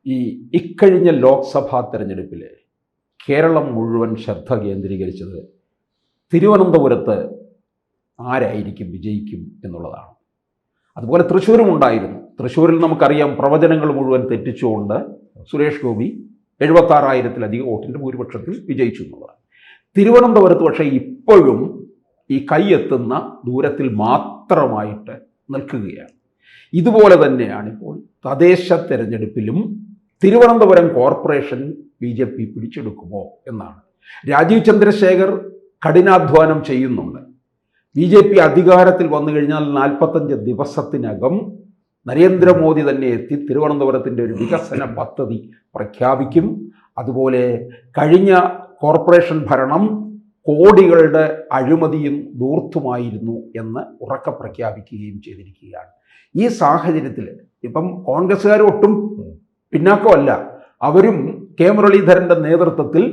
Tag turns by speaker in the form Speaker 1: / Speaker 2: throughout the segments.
Speaker 1: ഈ ഇക്കഴിഞ്ഞ ലോക്സഭാ തെരഞ്ഞെടുപ്പിൽ കേരളം മുഴുവൻ ശ്രദ്ധ കേന്ദ്രീകരിച്ചത് തിരുവനന്തപുരത്ത് ആരായിരിക്കും വിജയിക്കും എന്നുള്ളതാണ്. അതുപോലെ തൃശ്ശൂരും ഉണ്ടായിരുന്നു. തൃശ്ശൂരിൽ നമുക്കറിയാം പ്രവചനങ്ങൾ മുഴുവൻ തെറ്റിച്ചുകൊണ്ട് സുരേഷ് ഗോപി 76,000-ലധികം വോട്ടിൻ്റെ ഭൂരിപക്ഷത്തിൽ വിജയിച്ചു എന്നുള്ളതാണ്. തിരുവനന്തപുരത്ത് പക്ഷേ ഇപ്പോഴും ഈ കൈയെത്തുന്ന ദൂരത്തിൽ മാത്രമായിട്ട് നിൽക്കുകയാണ്. ഇതുപോലെ തന്നെയാണ് ഇപ്പോൾ തദ്ദേശ തെരഞ്ഞെടുപ്പിലും തിരുവനന്തപുരം കോർപ്പറേഷൻ BJP പിടിച്ചെടുക്കുമോ എന്നാണ്. രാജീവ് ചന്ദ്രശേഖർ കഠിനാധ്വാനം ചെയ്യുന്നുണ്ട്. BJP അധികാരത്തിൽ വന്നു കഴിഞ്ഞാൽ 45 ദിവസത്തിനകം നരേന്ദ്രമോദി തന്നെ എത്തി തിരുവനന്തപുരത്തിൻ്റെ ഒരു വികസന പദ്ധതി പ്രഖ്യാപിക്കും. അതുപോലെ കഴിഞ്ഞ കോർപ്പറേഷൻ ഭരണം കോടികളുടെ അഴിമതിയും ധൂർത്തുമായിരുന്നു എന്ന് ഉറക്കെ പ്രഖ്യാപിക്കുകയും ചെയ്തിരിക്കുകയാണ്. ഈ സാഹചര്യത്തിൽ ഇപ്പം കോൺഗ്രസ്സുകാർ ഒട്ടും പിന്നാക്കമല്ല. അവരും കെ മുരളീധരൻ്റെ നേതൃത്വത്തിൽ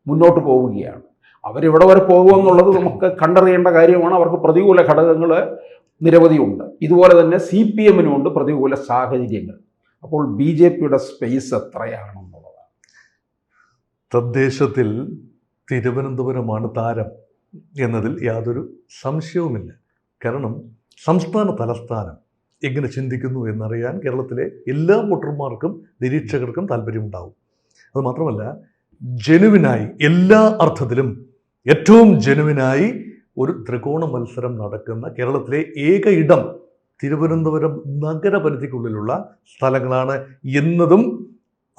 Speaker 1: മുന്നോട്ട് പോവുകയാണ്. അവരിവിടെ വരെ പോകുമെന്നുള്ളത് നമുക്ക് കണ്ടറിയേണ്ട കാര്യമാണ്. അവർക്ക് പ്രതികൂല ഘടകങ്ങൾ നിരവധിയുണ്ട്. ഇതുപോലെ തന്നെ CPM-നുമുണ്ട് പ്രതികൂല സാഹചര്യങ്ങൾ. അപ്പോൾ BJP-യുടെ സ്പേസ് എത്രയാണെന്നുള്ളതാണ്.
Speaker 2: തദ്ദേശത്തിൽ തിരുവനന്തപുരമാണ് താരം എന്നതിൽ യാതൊരു സംശയവുമില്ല. കാരണം സംസ്ഥാന തലസ്ഥാനം എങ്ങനെ ചിന്തിക്കുന്നു എന്നറിയാൻ കേരളത്തിലെ എല്ലാ വോട്ടർമാർക്കും നിരീക്ഷകർക്കും താല്പര്യമുണ്ടാവും. അതുമാത്രമല്ല, ജനുവിനായി എല്ലാ അർത്ഥത്തിലും ഏറ്റവും ജനുവിനായി ഒരു ത്രികോണ മത്സരം നടക്കുന്ന കേരളത്തിലെ ഏക ഇടം തിരുവനന്തപുരം നഗരപരിധിക്കുള്ളിലുള്ള സ്ഥലങ്ങളാണ് എന്നതും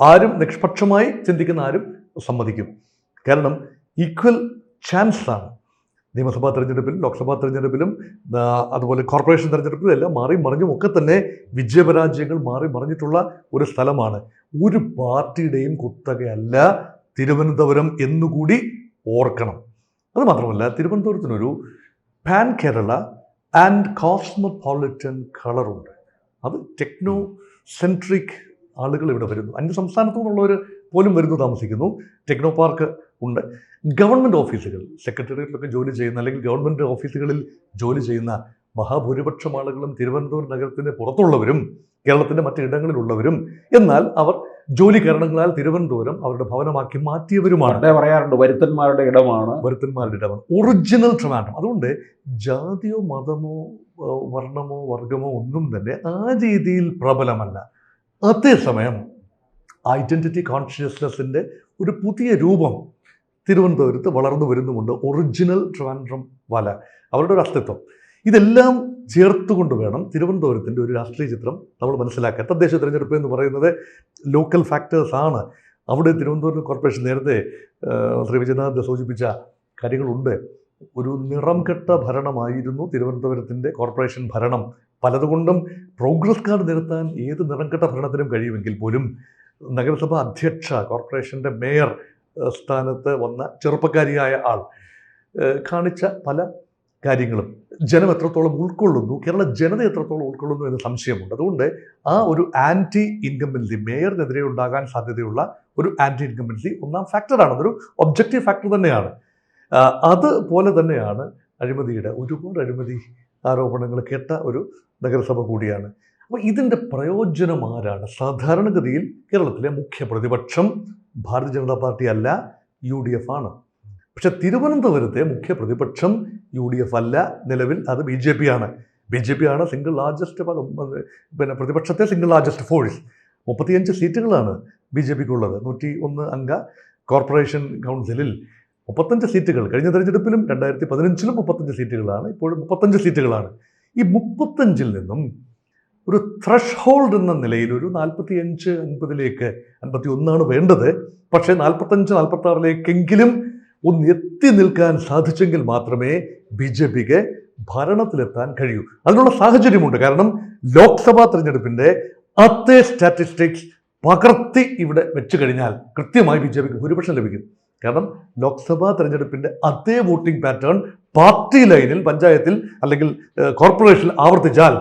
Speaker 2: ആരും നിഷ്പക്ഷമായി ചിന്തിക്കുന്ന ആരും സമ്മതിക്കും. കാരണം ഈക്വൽ ചാൻസാണ് നിയമസഭാ തെരഞ്ഞെടുപ്പിലും ലോക്സഭാ തെരഞ്ഞെടുപ്പിലും അതുപോലെ കോർപ്പറേഷൻ തെരഞ്ഞെടുപ്പിലും എല്ലാം മാറി മറിഞ്ഞും ഒക്കെ തന്നെ വിജയപരാജയങ്ങൾ മാറി മറിഞ്ഞിട്ടുള്ള ഒരു സ്ഥലമാണ്. ഒരു പാർട്ടിയുടെയും കുത്തകയല്ല തിരുവനന്തപുരം എന്നുകൂടി ഓർക്കണം. അതുമാത്രമല്ല, തിരുവനന്തപുരത്തിനൊരു പാൻ കേരള ആൻഡ് കോസ്മോപോളിറ്റൻ കളറുണ്ട്. അത് ടെക്നോ സെൻട്രിക് ആളുകൾ ഇവിടെ വരുന്നു. അന്യ സംസ്ഥാനത്തു നിന്നുള്ളവർ പോലും വരുന്നു, താമസിക്കുന്നു. ടെക്നോ പാർക്ക് ഉണ്ട്. ഗവൺമെൻറ് ഓഫീസുകൾ, സെക്രട്ടേറിയറ്റിലൊക്കെ ജോലി ചെയ്യുന്ന അല്ലെങ്കിൽ ഗവൺമെൻറ് ഓഫീസുകളിൽ ജോലി ചെയ്യുന്ന മഹാഭൂരിപക്ഷം ആളുകളും തിരുവനന്തപുരം നഗരത്തിന് പുറത്തുള്ളവരും കേരളത്തിൻ്റെ മറ്റിടങ്ങളിലുള്ളവരും, എന്നാൽ അവർ ജോലി കാരണങ്ങളാൽ തിരുവനന്തപുരം അവരുടെ ഭവനമാക്കി മാറ്റിയവരുമാണ്.
Speaker 1: പറയാറുണ്ട് വരുത്തന്മാരുടെ ഇടമാണ്.
Speaker 2: ഒറിജിനൽ ട്രിവാൻഡ്രം. അതുകൊണ്ട് ജാതിയോ മതമോ വർണ്ണമോ വർഗമോ ഒന്നും തന്നെ ആ രീതിയിൽ പ്രബലമല്ല. അതേസമയം ഐഡൻറ്റിറ്റി കോൺഷ്യസ്നെസ്സിൻ്റെ ഒരു പുതിയ രൂപം തിരുവനന്തപുരത്ത് വളർന്നു വരുന്നുമുണ്ട്. ഒറിജിനൽ ട്രിവാൻഡ്രം വല, അവരുടെ ഒരു അസ്തിത്വം. ഇതെല്ലാം ചേർത്തുകൊണ്ട് വേണം തിരുവനന്തപുരത്തിൻ്റെ ഒരു രാഷ്ട്രീയ ചിത്രം നമ്മൾ മനസ്സിലാക്കാൻ. തദ്ദേശ തിരഞ്ഞെടുപ്പ് എന്ന് പറയുന്നത് ലോക്കൽ ഫാക്ടേഴ്സാണ്. അവിടെ തിരുവനന്തപുരം കോർപ്പറേഷൻ നേരത്തെ ശ്രീ വിജയനാഥ് സൂചിപ്പിച്ച കാര്യങ്ങളുണ്ട്. ഒരു നിറം കെട്ട ഭരണമായിരുന്നു തിരുവനന്തപുരത്തിൻ്റെ കോർപ്പറേഷൻ ഭരണം. പലതുകൊണ്ടും പ്രോഗ്രസ് കാർഡ് നിരത്താൻ ഏത് നിറം കെട്ട ഭരണത്തിനും കഴിയുമെങ്കിൽ പോലും നഗരസഭ അധ്യക്ഷ, കോർപ്പറേഷൻ്റെ മേയർ സ്ഥാനത്ത് വന്ന ചെറുപ്പക്കാരിയായ ആൾ കാണിച്ച പല കാര്യങ്ങളും ജനം എത്രത്തോളം ഉൾക്കൊള്ളുന്നു, കേരള ജനത എത്രത്തോളം ഉൾക്കൊള്ളുന്നു എന്ന് സംശയമുണ്ട്. അതുകൊണ്ട് ആ ഒരു ആൻറ്റി ഇൻകംബൻസി, മേയറിനെതിരെ ഉണ്ടാകാൻ സാധ്യതയുള്ള ഒരു ആൻറ്റി ഇൻകംബൻസി ഒന്നാം ഫാക്ടറാണ്. അതൊരു ഒബ്ജക്റ്റീവ് ഫാക്ടർ തന്നെയാണ്. അതുപോലെ തന്നെയാണ് അഴിമതിയുടെ ഒരുപാട് അഴിമതി ആരോപണങ്ങൾ കേട്ട ഒരു നഗരസഭ കൂടിയാണ്. അപ്പോൾ ഇതിൻ്റെ പ്രയോജനം ആരാണ്? സാധാരണഗതിയിൽ കേരളത്തിലെ മുഖ്യ പ്രതിപക്ഷം ഭാരതീയ ജനതാ പാർട്ടി അല്ല, UDF ആണ്. പക്ഷെ തിരുവനന്തപുരത്തെ മുഖ്യ പ്രതിപക്ഷം UDF അല്ല, നിലവിൽ അത് BJP ആണ്. BJP ആണ് സിംഗിൾ ലാർജസ്റ്റ്, പ്രതിപക്ഷത്തെ സിംഗിൾ ലാർജസ്റ്റ് ഫോഴ്സ്. 35 സീറ്റുകളാണ് BJPക്കുള്ളത്. 101 അംഗ കോർപ്പറേഷൻ കൗൺസിലിൽ 35 സീറ്റുകൾ. കഴിഞ്ഞ തെരഞ്ഞെടുപ്പിലും 2015-ലും 35 സീറ്റുകളാണ്. ഇപ്പോഴും 35 സീറ്റുകളാണ്. ഈ 35-ൽ നിന്നും ഒരു ത്രഷ് ഹോൾഡ് എന്ന നിലയിൽ ഒരു 45-50-ലേക്ക്, 51 വേണ്ടത്, പക്ഷേ 45-46-ലേക്കെങ്കിലും ഒന്ന് എത്തി നിൽക്കാൻ സാധിച്ചെങ്കിൽ മാത്രമേ BJPക്ക് ഭരണത്തിലെത്താൻ കഴിയൂ. അതിനുള്ള സാഹചര്യമുണ്ട്. കാരണം ലോക്സഭാ തെരഞ്ഞെടുപ്പിൻ്റെ അതേ സ്റ്റാറ്റിസ്റ്റിക്സ് പകർത്തി ഇവിടെ വെച്ച് കഴിഞ്ഞാൽ കൃത്യമായി BJPക്ക് ഭൂരിപക്ഷം ലഭിക്കും. കാരണം ലോക്സഭാ തെരഞ്ഞെടുപ്പിൻ്റെ അതേ വോട്ടിംഗ് പാറ്റേൺ പാർട്ടി ലൈനിൽ, പഞ്ചായത്തിൽ അല്ലെങ്കിൽ കോർപ്പറേഷനിൽ ആവർത്തിച്ചാൽ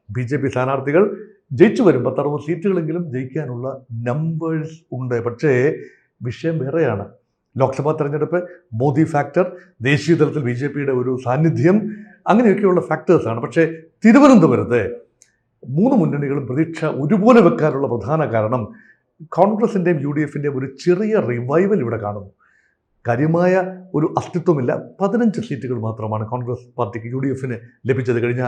Speaker 2: BJP സ്ഥാനാർത്ഥികൾ ജയിച്ചു വരും. 10-60 സീറ്റുകളെങ്കിലും ജയിക്കാനുള്ള നമ്പേഴ്സ് ഉണ്ട്. പക്ഷേ വിഷയം വേറെയാണ്. ലോക്സഭാ തെരഞ്ഞെടുപ്പ്, മോദി ഫാക്ടർ, ദേശീയ തലത്തിൽ BJPയുടെ ഒരു സാന്നിധ്യം, അങ്ങനെയൊക്കെയുള്ള ഫാക്ടേഴ്സാണ്. പക്ഷേ തിരുവനന്തപുരത്ത് 3 മുന്നണികളും പ്രതീക്ഷ ഒരുപോലെ വെക്കാനുള്ള പ്രധാന കാരണം കോൺഗ്രസിൻ്റെയും യു ഡി എഫിൻ്റെയും ഒരു ചെറിയ റിവൈവൽ ഇവിടെ കാണുന്നു. കാര്യമായ ഒരു അസ്തിത്വമില്ല. 15 സീറ്റുകൾ മാത്രമാണ് കോൺഗ്രസ് പാർട്ടിക്ക് യു ഡി എഫിന് ലഭിച്ചത്. കഴിഞ്ഞ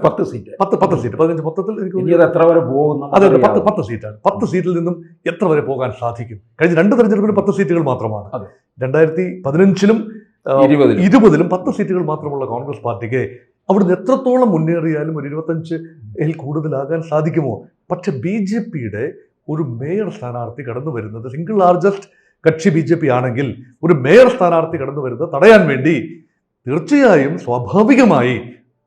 Speaker 1: 10 സീറ്റ്
Speaker 2: 10 സീറ്റ് 15 മൊത്തത്തിൽ എനിക്ക്
Speaker 1: ഇനി അത് എത്ര വരെ പോകുന്നു?
Speaker 2: അതെ, 10 സീറ്റാണ്. 10 സീറ്റിൽ നിന്നും എത്ര വരെ പോകാൻ സാധിക്കും? കഴിഞ്ഞ 2 തെരഞ്ഞെടുപ്പിലും 10 സീറ്റുകൾ മാത്രമാണ്. 2015-ലും 20-ലും 10 സീറ്റുകൾ മാത്രമുള്ള കോൺഗ്രസ് പാർട്ടിക്ക് അവിടുന്ന് എത്രത്തോളം മുന്നേറിയാലും ഒരു 25-ൽ കൂടുതലാകാൻ സാധിക്കുമോ? പക്ഷെ BJPയുടെ ഒരു മേയർ സ്ഥാനാർത്ഥി കടന്നു വരുന്നത്, സിംഗിൾ ലാർജസ്റ്റ് കക്ഷി BJP ആണെങ്കിൽ ഒരു മേയർ സ്ഥാനാർത്ഥി കടന്നു വരുന്നത് തടയാൻ വേണ്ടി തീർച്ചയായും സ്വാഭാവികമായി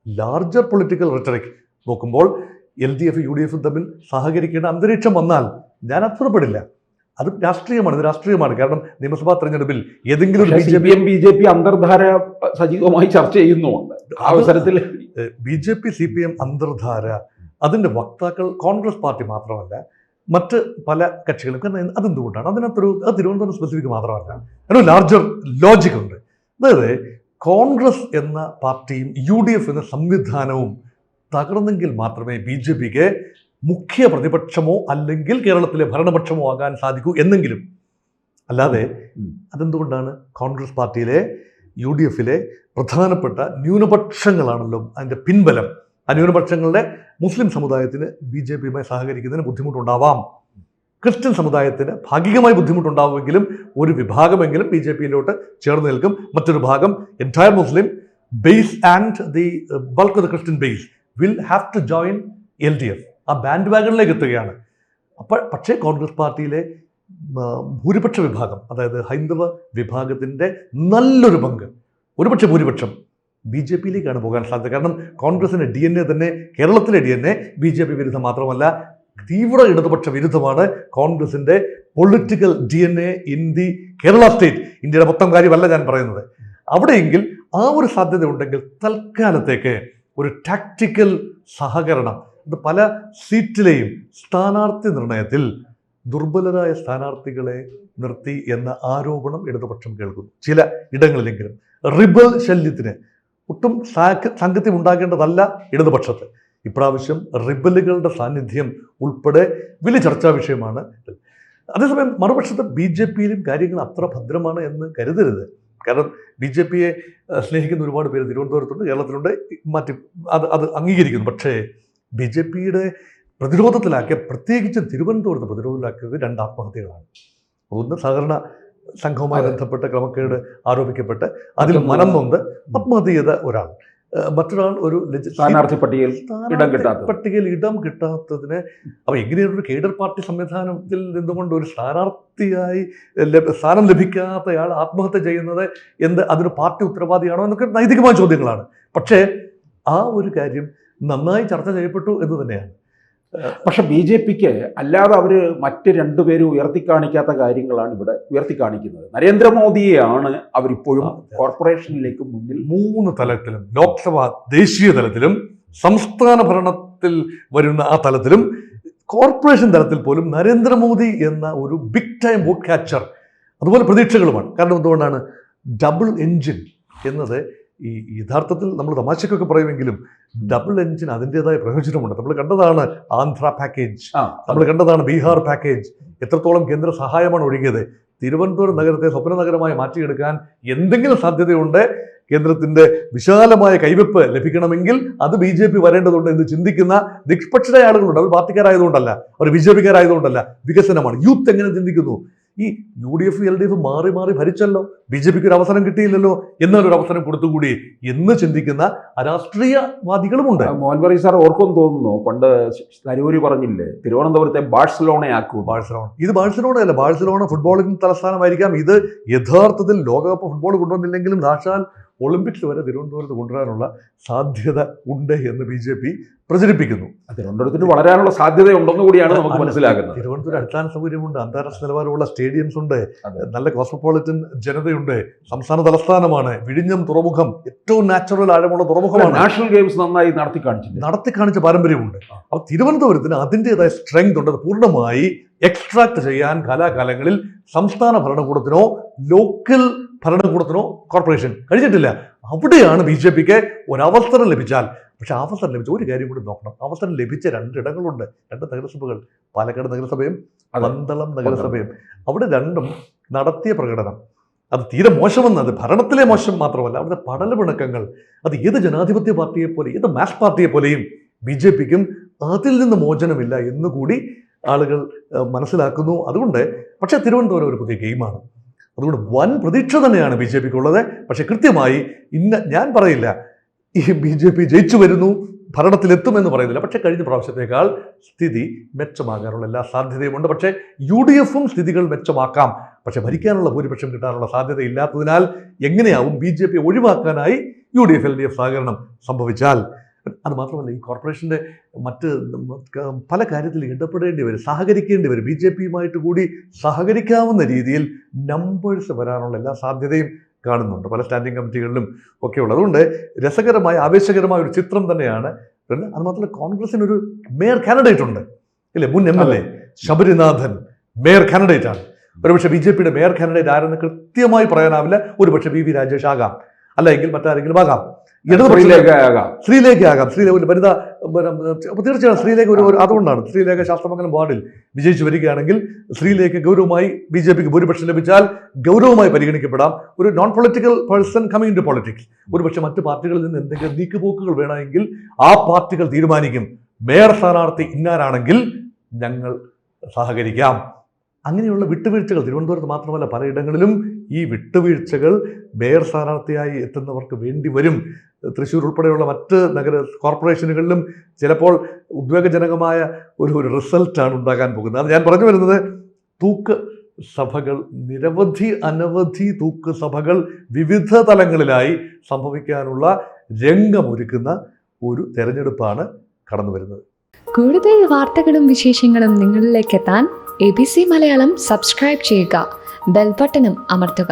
Speaker 2: ലാർജർ പൊളിറ്റിക്കൽ റെറ്ററിക് നോക്കുമ്പോൾ LDF UDF തമ്മിൽ സഹകരിക്കേണ്ട അന്തരീക്ഷം വന്നാൽ ഞാൻ അത്ഭുതപ്പെടില്ല. അത് രാഷ്ട്രീയമാണ്, ഇത് രാഷ്ട്രീയമാണ്. കാരണം നിയമസഭാ തെരഞ്ഞെടുപ്പിൽ ഏതെങ്കിലും
Speaker 1: BJP അന്തർധാര സജീവമായി ചർച്ച ചെയ്യുന്നുണ്ട്. അവസരത്തിൽ
Speaker 2: BJP CPM അന്തർധാര അതിൻ്റെ വക്താക്കൾ കോൺഗ്രസ് പാർട്ടി മാത്രമല്ല, മറ്റ് പല കക്ഷികളും. കാരണം അതെന്തുകൊണ്ടാണ്? അതിനകത്തൊരു തിരുവനന്തപുരം സ്പെസിഫിക് മാത്രമല്ല, ഒരു ലാർജർ ലോജിക് ഉണ്ട്. അതായത് കോൺഗ്രസ് എന്ന പാർട്ടിയും UDF എന്ന സംവിധാനവും തകർന്നെങ്കിൽ മാത്രമേ BJPക്ക് മുഖ്യ പ്രതിപക്ഷമോ അല്ലെങ്കിൽ കേരളത്തിലെ ഭരണപക്ഷമോ ആകാൻ സാധിക്കൂ എന്നെങ്കിലും. അല്ലാതെ അതെന്തുകൊണ്ടാണ്? കോൺഗ്രസ് പാർട്ടിയിലെ UDFലെ പ്രധാനപ്പെട്ട ന്യൂനപക്ഷങ്ങളാണല്ലോ അതിൻ്റെ പിൻബലം. ആ ന്യൂനപക്ഷങ്ങളുടെ മുസ്ലിം സമുദായത്തിന് BJPയുമായി സഹകരിക്കുന്നതിന് ബുദ്ധിമുട്ടുണ്ടാവാം. ക്രിസ്ത്യൻ സമുദായത്തിന് ഭാഗികമായി ബുദ്ധിമുട്ടുണ്ടാവുമെങ്കിലും ഒരു വിഭാഗമെങ്കിലും BJPയിലോട്ട് ചേർന്ന് നിൽക്കും. മറ്റൊരു ഭാഗം entire Muslim base and the bulk of the Christian base will have to join LDF. ആ ബാൻഡ് വാഗണിലേക്ക് എത്തുകയാണ്. പക്ഷേ കോൺഗ്രസ് പാർട്ടിയിലെ ഭൂരിപക്ഷ വിഭാഗം, അതായത് ഹൈന്ദവ വിഭാഗത്തിൻ്റെ നല്ലൊരു പങ്ക്, ഒരുപക്ഷെ ഭൂരിപക്ഷം BJPയിലേക്കാണ് പോകാൻ സാധ്യത. കാരണം കോൺഗ്രസിൻ്റെ DNA തന്നെ, കേരളത്തിലെ DNA BJP വിരുദ്ധം മാത്രമല്ല, തീവ്ര ഇടതുപക്ഷ വിരുദ്ധമാണ്. കോൺഗ്രസിൻ്റെ political DNA in the Kerala state, ഇന്ത്യയുടെ മൊത്തം കാര്യമല്ല ഞാൻ പറയുന്നത്. അവിടെയെങ്കിൽ ആ ഒരു സാധ്യത ഉണ്ടെങ്കിൽ തൽക്കാലത്തേക്ക് ഒരു ടാക്റ്റിക്കൽ സഹകരണം, അത് പല സീറ്റിലെയും സ്ഥാനാർത്ഥി നിർണയത്തിൽ ദുർബലരായ സ്ഥാനാർത്ഥികളെ നിർത്തി എന്ന ആരോപണം ഇടതുപക്ഷം കേൾക്കുന്നു. ചില ഇടങ്ങളിലെങ്കിലും റിബൽ ശല്യത്തിന് ഒട്ടും സാങ്കത്യം ഉണ്ടാകേണ്ടതല്ല ഇടതുപക്ഷത്ത്. ഇപ്രാവശ്യം റിബലുകളുടെ സാന്നിധ്യം ഉൾപ്പെടെ വലിയ ചർച്ചാ വിഷയമാണ്. അതേസമയം മറുപക്ഷത്ത് BJPയിലും കാര്യങ്ങൾ അത്ര ഭദ്രമാണ് എന്ന് കരുതരുത്. കാരണം BJPയെ സ്നേഹിക്കുന്ന ഒരുപാട് പേര് തിരുവനന്തപുരത്തുണ്ട്, കേരളത്തിലുണ്ട്, അത് അംഗീകരിക്കുന്നു. പക്ഷേ BJPയുടെ പ്രതിരോധത്തിലാക്കിയ, പ്രത്യേകിച്ച് തിരുവനന്തപുരത്ത് പ്രതിരോധത്തിലാക്കിയത് 2 ആത്മഹത്യകളാണ്. ഒന്ന് സഹകരണ സംഘവുമായി ബന്ധപ്പെട്ട ക്രമക്കേട് ആരോപിക്കപ്പെട്ട് അതിൽ മനം നൊന്ത് ആത്മഹത്യ ചെയ്ത ഒരാൾ, മറ്റൊരാൾ ഒരു
Speaker 1: സ്ഥാനാർത്ഥി പട്ടികയിൽ
Speaker 2: ഇടം കിട്ടാത്തതിന്. അപ്പോൾ എങ്ങനെയാണ് ഒരു കേഡർ പാർട്ടി സംവിധാനത്തിൽ നിന്നുകൊണ്ട് ഒരു സ്ഥാനാർത്ഥിയായി സ്ഥാനം ലഭിക്കാത്തയാൾ ആത്മഹത്യ ചെയ്യുന്നത് അതിന് പാർട്ടി ഉത്തരവാദിയാണോ എന്നൊക്കെ നൈതികമായ ചോദ്യങ്ങളാണ്. പക്ഷേ ആ ഒരു കാര്യം നന്നായി ചർച്ച ചെയ്യപ്പെട്ടു എന്ന് തന്നെയാണ്.
Speaker 1: പക്ഷെ BJPക്ക് അല്ലാതെ അവർ മറ്റ് 2 പേരും ഉയർത്തിക്കാണിക്കാത്ത കാര്യങ്ങളാണ് ഇവിടെ ഉയർത്തിക്കാണിക്കുന്നത്. നരേന്ദ്രമോദിയെയാണ് അവരിപ്പോഴും കോർപ്പറേഷനിലേക്ക് മുന്നിൽ
Speaker 2: 3 തലത്തിലും, ലോക്സഭ, ദേശീയ തലത്തിലും, സംസ്ഥാന ഭരണത്തിൽ വരുന്ന ആ തലത്തിലും, കോർപ്പറേഷൻ തലത്തിൽ പോലും നരേന്ദ്രമോദി എന്ന ഒരു ബിഗ് ടൈം വോട്ട് ക്യാച്ചർ, അതുപോലെ പ്രതീക്ഷകളുമാണ്. കാരണം എന്തുകൊണ്ടാണ്? ഡബിൾ എൻജിൻ എന്നത് ഈ യഥാർത്ഥത്തിൽ നമ്മൾ തമാശക്കൊക്കെ പറയുമെങ്കിലും ഡബിൾ എൻജിൻ അതിൻ്റെതായ പ്രയോജനമുണ്ട്. നമ്മൾ കണ്ടതാണ് ആന്ധ്ര പാക്കേജ്, നമ്മൾ കണ്ടതാണ് ബീഹാർ പാക്കേജ്. എത്രത്തോളം കേന്ദ്ര സഹായമാണ് ഒഴുകിയത്. തിരുവനന്തപുരം നഗരത്തെ സ്വപ്ന നഗരമായി മാറ്റിയെടുക്കാൻ എന്തെങ്കിലും സാധ്യതയുണ്ട്, കേന്ദ്രത്തിൻ്റെ വിശാലമായ കൈവെപ്പ് ലഭിക്കണമെങ്കിൽ അത് BJP വരേണ്ടതുണ്ട് എന്ന് ചിന്തിക്കുന്ന നിഷ്പക്ഷരായ ആളുകളുണ്ട്. അവർ പാർട്ടിക്കാരായതുകൊണ്ടല്ല, അവർ BJPക്കാരായതുകൊണ്ടല്ല. വികസനമാണ്. യൂത്ത് എങ്ങനെ ചിന്തിക്കുന്നു? ഈ UDF LDF മാറി മാറി ഭരിച്ചല്ലോ, BJPക്ക് ഒരു അവസരം കിട്ടിയില്ലല്ലോ, എന്നാലൊരു അവസരം കൊടുത്തുകൂടി എന്ന് ചിന്തിക്കുന്ന രാഷ്ട്രീയവാദികളുമുണ്ട്.
Speaker 1: മോഹൻ ബഗീർ സാർ ഓർക്കും തോന്നുന്നു, പണ്ട് തരൂരി പറഞ്ഞില്ലേ, തിരുവനന്തപുരത്തെ ബാഴ്സലോണയാക്കൂ.
Speaker 2: ഇത് ബാഴ്സലോണയല്ല, ബാഴ്സലോണ ഫുട്ബോളിന് തലസ്ഥാനമായിരിക്കാം. ഇത് യഥാർത്ഥത്തിൽ ലോകകപ്പ് ഫുട്ബോൾ കൊണ്ടുവന്നില്ലെങ്കിലും സാക്ഷാൽ ഒളിമ്പിക്സ് വരെ തിരുവനന്തപുരത്ത് കൊണ്ടുവരാനുള്ള സാധ്യത ഉണ്ട് എന്ന് BJP പ്രചരിപ്പിക്കുന്നു.
Speaker 1: തിരുവനന്തപുരത്തിന് വളരാനുള്ള സാധ്യതയുണ്ടെന്ന് കൂടിയാണ് നമുക്ക് മനസ്സിലാക്കുന്നത്.
Speaker 2: തിരുവനന്തപുരം അടിസ്ഥാന സൗകര്യമുണ്ട്, അന്താരാഷ്ട്ര നിലവാരമുള്ള സ്റ്റേഡിയംസ് ഉണ്ട്, നല്ല കോസ്മോപോളിറ്റൻ ജനതയുണ്ട്, സംസ്ഥാന തലസ്ഥാനമാണ്, വിഴിഞ്ഞം തുറമുഖം ഏറ്റവും നാച്ചുറൽ ആഴമുള്ള തുറമുഖമാണ്.
Speaker 1: നാഷണൽ ഗെയിംസ് നന്നായി നടത്തി കാണിച്ച
Speaker 2: പാരമ്പര്യമുണ്ട്. അപ്പോൾ തിരുവനന്തപുരത്തിന് അതിൻ്റെതായ സ്ട്രെങ്ത് ഉണ്ട്. അത് പൂർണ്ണമായി എക്സ്ട്രാക്ട് ചെയ്യാൻ കാലാകാലങ്ങളിൽ സംസ്ഥാന ഭരണകൂടത്തിനോ ലോക്കൽ ഭരണകൂടത്തിനോ കോർപ്പറേഷൻ കഴിഞ്ഞിട്ടില്ല. അവിടെയാണ് BJPക്ക് ഒരവസരം ലഭിച്ചാൽ, പക്ഷേ അവസരം ലഭിച്ച ഒരു കാര്യം കൂടി നോക്കണം. അവസരം ലഭിച്ച 2 ഇടങ്ങളുണ്ട്, 2 നഗരസഭകൾ, പാലക്കാട് നഗരസഭയും പന്തളം നഗരസഭയും. അവിടെ രണ്ടും നടത്തിയ പ്രകടനം അത് തീരെ മോശമെന്നത് ഭരണത്തിലെ മോശം മാത്രമല്ല, അവിടുത്തെ പടലപിണക്കങ്ങൾ അത് ഏത് ജനാധിപത്യ പാർട്ടിയെ പോലെ ഏത് മാസ് പാർട്ടിയെ പോലെയും BJPക്കും അതിൽ നിന്ന് മോചനമില്ല എന്നുകൂടി ആളുകൾ മനസ്സിലാക്കുന്നു. അതുകൊണ്ട് പക്ഷേ തിരുവനന്തപുരം ഒരു പുതിയ ഗെയിമാണ്. അതുകൊണ്ട് വൻ പ്രതീക്ഷ തന്നെയാണ് BJPക്കുള്ളത്. പക്ഷേ കൃത്യമായി ഞാൻ പറയില്ല ഈ BJP ജയിച്ചു വരുന്നു, ഭരണത്തിലെത്തുമെന്ന് പറയുന്നില്ല. പക്ഷേ കഴിഞ്ഞ പ്രാവശ്യത്തേക്കാൾ സ്ഥിതി മെച്ചമാകാനുള്ള എല്ലാ സാധ്യതയുമുണ്ട്. പക്ഷേ UDFും സ്ഥിതികൾ മെച്ചമാക്കാം. പക്ഷേ ഭരിക്കാനുള്ള ഭൂരിപക്ഷം കിട്ടാനുള്ള സാധ്യത ഇല്ലാത്തതിനാൽ എങ്ങനെയാവും BJP ഒഴിവാക്കാനായി UDF LDF സഹകരണം സംഭവിച്ചാൽ? അത് മാത്രമല്ല, ഈ കോർപ്പറേഷൻ്റെ മറ്റ് പല കാര്യത്തിൽ ഇടപെടേണ്ടി വരും, സഹകരിക്കേണ്ടി വരും. BJPയുമായിട്ട് കൂടി സഹകരിക്കാവുന്ന രീതിയിൽ നമ്പേഴ്സ് വരാനുള്ള എല്ലാ സാധ്യതയും കാണുന്നുണ്ട് പല സ്റ്റാൻഡിംഗ് കമ്മിറ്റികളിലും ഒക്കെ ഉള്ളത്. അതുകൊണ്ട് രസകരമായ ആവേശകരമായ ഒരു ചിത്രം തന്നെയാണ്. പിന്നെ അത് മാത്രമല്ല, കോൺഗ്രസിനൊരു മേയർ കാൻഡിഡേറ്റ് ഉണ്ട് ഇല്ലേ, മുൻ MLA ശബരിനാഥൻ മേയർ കാൻഡിഡേറ്റ് ആണ്. ഒരുപക്ഷെ BJPയുടെ മേയർ കാൻഡിഡേറ്റ് ആരെന്ന് കൃത്യമായി പറയാനാവില്ല. ഒരുപക്ഷെ VV രാജേഷ് ആകാം, അല്ലെങ്കിൽ മറ്റാരെങ്കിലും ആകാം. ശ്രീലേഖ വനിതാ തീർച്ചയായും ശ്രീലേഖ അതുകൊണ്ടാണ് ശ്രീലേഖ ശാസ്ത്രമംഗലം വാർഡിൽ വിജയിച്ചു വരികയാണെങ്കിൽ ശ്രീലേഖ ഗൗരവമായി BJPക്ക് ഭൂരിപക്ഷം ലഭിച്ചാൽ ഗൗരവമായി പരിഗണിക്കപ്പെടാം. ഒരു non political person coming to politics. ഒരുപക്ഷെ മറ്റു പാർട്ടികളിൽ നിന്ന് എന്തെങ്കിലും നീക്കുപോക്കുകൾ വേണമെങ്കിൽ ആ പാർട്ടികൾ തീരുമാനിക്കും, മേയർ സ്ഥാനാർത്ഥി ഇന്നാരാണെങ്കിൽ ഞങ്ങൾ സഹകരിക്കാം. അങ്ങനെയുള്ള വിട്ടുവീഴ്ചകൾ തിരുവനന്തപുരത്ത് മാത്രമല്ല പലയിടങ്ങളിലും ഈ വിട്ടുവീഴ്ചകൾ മേയർ സ്ഥാനാർത്ഥിയായി എത്തുന്നവർക്ക് വേണ്ടി വരും. തൃശ്ശൂർ ഉൾപ്പെടെയുള്ള മറ്റ് കോർപ്പറേഷനുകളിലും ചിലപ്പോൾ ഉദ്വേഗജനകമായ ഒരു റിസൾട്ടാണ് ഉണ്ടാകാൻ പോകുന്നത്. അത് ഞാൻ പറഞ്ഞു വരുന്നത്, തൂക്ക് സഭകൾ അനവധി തൂക്ക് സഭകൾ വിവിധ തലങ്ങളിലായി സംഭവിക്കാനുള്ള രംഗമൊരുക്കുന്ന ഒരു തെരഞ്ഞെടുപ്പാണ് കടന്നു വരുന്നത്.
Speaker 3: കൂടുതൽ വാർത്തകളും വിശേഷങ്ങളും നിങ്ങളിലേക്ക് എത്താൻ ABC മലയാളം സബ്സ്ക്രൈബ് ചെയ്യുക, ബെൽ ബട്ടണും അമർത്തുക.